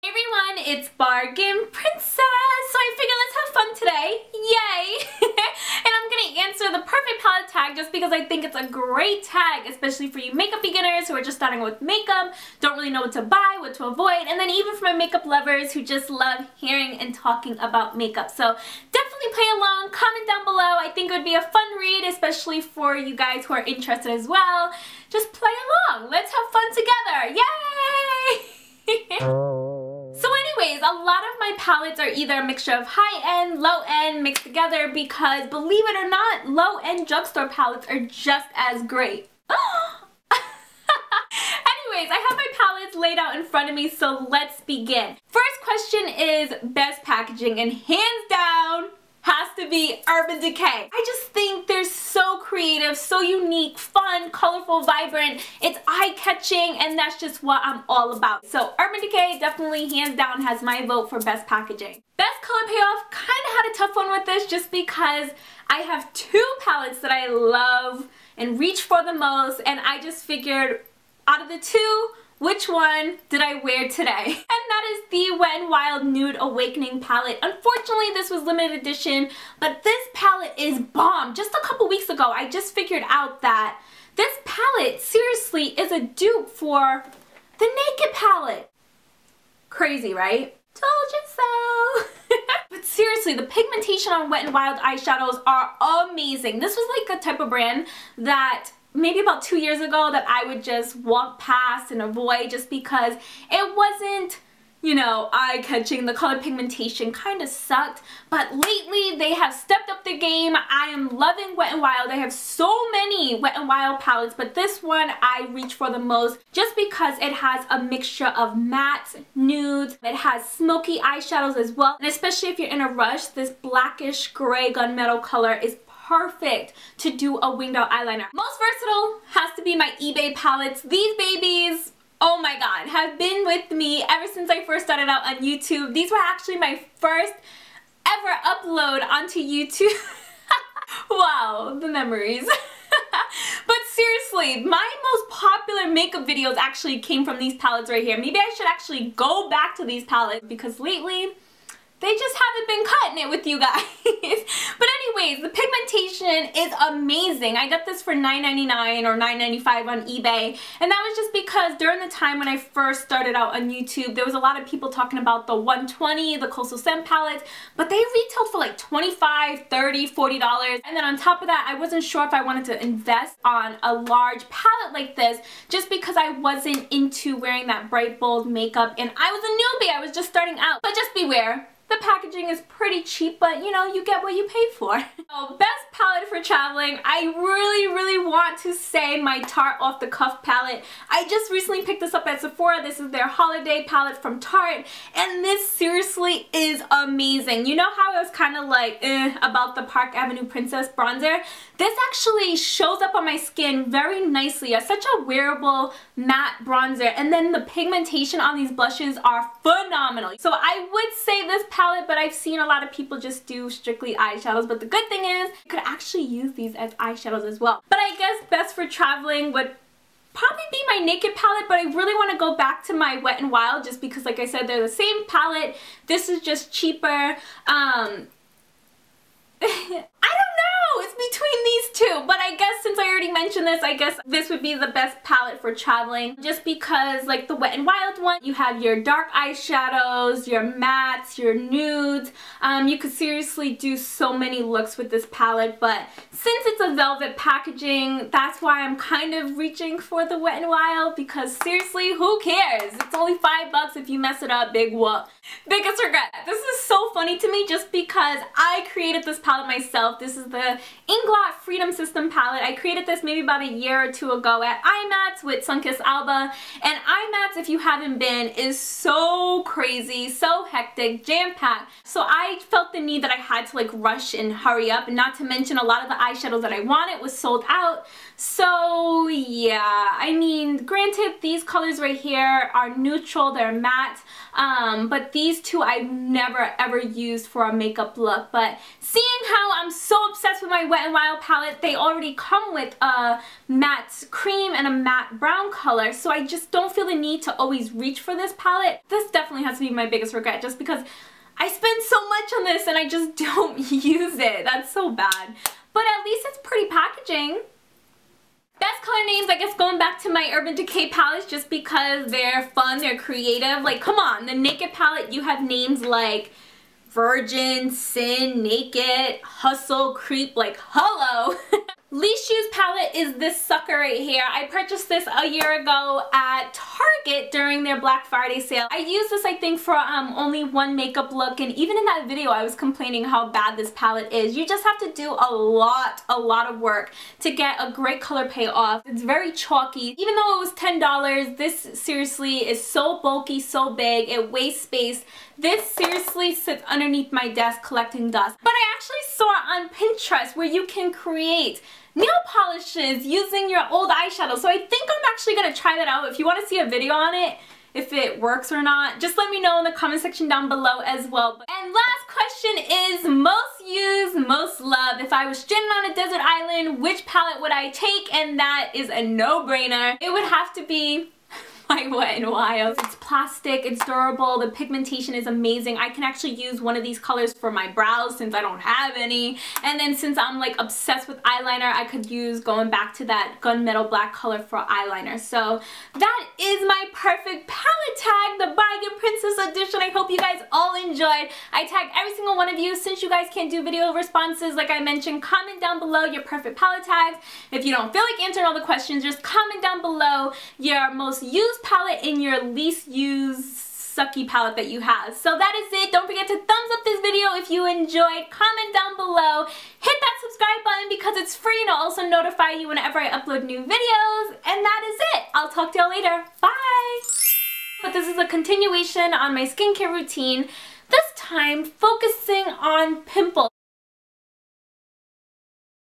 Hey everyone, it's Bargain Princess! So I figured let's have fun today. Yay! And I'm gonna answer the perfect palette tag just because I think it's a great tag, especially for you makeup beginners who are just starting with makeup, don't really know what to buy, what to avoid, and then even for my makeup lovers who just love hearing and talking about makeup. So definitely play along, comment down below. I think it would be a fun read, especially for you guys who are interested as well. Just play along. Let's have fun together. Yay! So anyways, a lot of my palettes are either a mixture of high-end, low-end mixed together because, believe it or not, low-end drugstore palettes are just as great. Anyways, I have my palettes laid out in front of me, so let's begin. First question is best packaging, and hands down, has to be Urban Decay. I just think they're so creative, so unique, fun, colorful, vibrant. It's eye-catching, and that's just what I'm all about. So Urban Decay definitely, hands down, has my vote for best packaging. Best color payoff, kind of had a tough one with this just because I have two palettes that I love and reach for the most, and I just figured out of the two, which one did I wear today? And that is the Wet n Wild Nude Awakening palette. Unfortunately, this was limited edition, but this palette is bomb. Just a couple weeks ago, I just figured out that this palette, seriously, is a dupe for the Naked palette. Crazy, right? Told you so! But seriously, the pigmentation on Wet n Wild eyeshadows are amazing. This was like a type of brand that maybe about 2 years ago that I would just walk past and avoid just because it wasn't, you know, eye-catching. The color pigmentation kind of sucked, but lately they have stepped up their game. I am loving Wet n Wild. They have so many Wet n Wild palettes, but this one I reach for the most just because it has a mixture of mattes, nudes, it has smoky eyeshadows as well, and especially if you're in a rush, this blackish gray gunmetal color is perfect to do a winged out eyeliner. Most versatile has to be my eBay palettes. These babies, oh my god, have been with me ever since I first started out on YouTube. These were actually my first ever upload onto YouTube. Wow, the memories. But seriously, my most popular makeup videos actually came from these palettes right here. Maybe I should actually go back to these palettes because lately they just haven't been cutting it with you guys. But anyways, the pigmentation is amazing. I got this for $9.99 or $9.95 on eBay. And that was just because during the time when I first started out on YouTube, there was a lot of people talking about the 120, the Coastal Scent palettes, but they retailed for like $25, $30, $40. And then on top of that, I wasn't sure if I wanted to invest on a large palette like this just because I wasn't into wearing that bright, bold makeup. And I was a newbie. I was just starting out. But just beware. The packaging is pretty cheap, but you know, you get what you pay for. So, best palette for traveling, I really want to say my Tarte Off the Cuff palette. I just recently picked this up at Sephora. This is their holiday palette from Tarte, and this seriously is amazing. You know how I was kind of like about the Park Avenue Princess bronzer? This actually shows up on my skin very nicely as such a wearable matte bronzer, and then the pigmentation on these blushes are phenomenal. So I would say this palette, but I've seen a lot of people just do strictly eyeshadows, but the good thing is you could actually use these as eyeshadows as well. But I guess best for traveling would probably be my Naked palette, but I really want to go back to my Wet n Wild just because, like I said, they're the same palette. This is just cheaper. I don't know, it's between these two, but I guess since I already mentioned this, I guess this would be the best palette for traveling just because, like the Wet n Wild one, you have your dark eyeshadows, your mattes, your nudes. You could seriously do so many looks with this palette, but since it's a velvet packaging, that's why I'm kind of reaching for the Wet n Wild because seriously, who cares? It's only $5 if you mess it up, big whoop. Biggest regret. This is so funny to me just because I created this palette myself. This is the Inglot Freedom System palette. I created this maybe about a year or two ago at IMATS with Sunkissed Alba. And IMATS, if you haven't been, is so crazy, so hectic, jam-packed. So I felt the need that I had to like rush and hurry up, and not to mention a lot of the eyeshadows that I wanted was sold out. So yeah, I mean, granted these colors right here are neutral, they're matte, but these two I've never ever used for a makeup look. But seeing how I'm so obsessed with my Wet n Wild palette, they already come with a matte cream and a matte brown color, so I just don't feel the need to always reach for this palette. This definitely has to be my biggest regret, just because I spend so much on this and I just don't use it. That's so bad. But at least it's pretty packaging. Best color names, I guess going back to my Urban Decay palettes, just because they're fun, they're creative. Like, come on, the Naked palette, you have names like Virgin, Sin, Naked, Hustle, Creep, like, hello. Least Used palette is this sucker right here. I purchased this a year ago at Target during their Black Friday sale. I used this, I think, for only one makeup look, and even in that video I was complaining how bad this palette is. You just have to do a lot of work to get a great color payoff. It's very chalky. Even though it was $10, this seriously is so bulky, so big, it wastes space. This seriously sits underneath my desk collecting dust. But I actually saw on Pinterest where you can create nail polishes using your old eyeshadow. So I think I'm actually going to try that out. If you want to see a video on it, if it works or not, just let me know in the comment section down below as well. And last question is most used, most loved. If I was stranded on a desert island, which palette would I take? And that is a no-brainer. It would have to be my Wet n Wild. It's plastic, it's durable, the pigmentation is amazing. I can actually use one of these colors for my brows since I don't have any. And then since I'm like obsessed with eyeliner, I could use going back to that gunmetal black color for eyeliner. So that is my perfect palette tag, the Bargain Princess edition. I hope you guys all enjoyed. I tagged every single one of you. Since you guys can't do video responses, like I mentioned, comment down below your perfect palette tags. If you don't feel like answering all the questions, just comment down below your most used palette and your least used sucky palette that you have. So that is it. Don't forget to thumbs up this video if you enjoyed. Comment down below. Hit that subscribe button because it's free and it'll also notify you whenever I upload new videos. And that is it. I'll talk to y'all later. Bye! But this is a continuation on my skincare routine. This time focusing on pimples.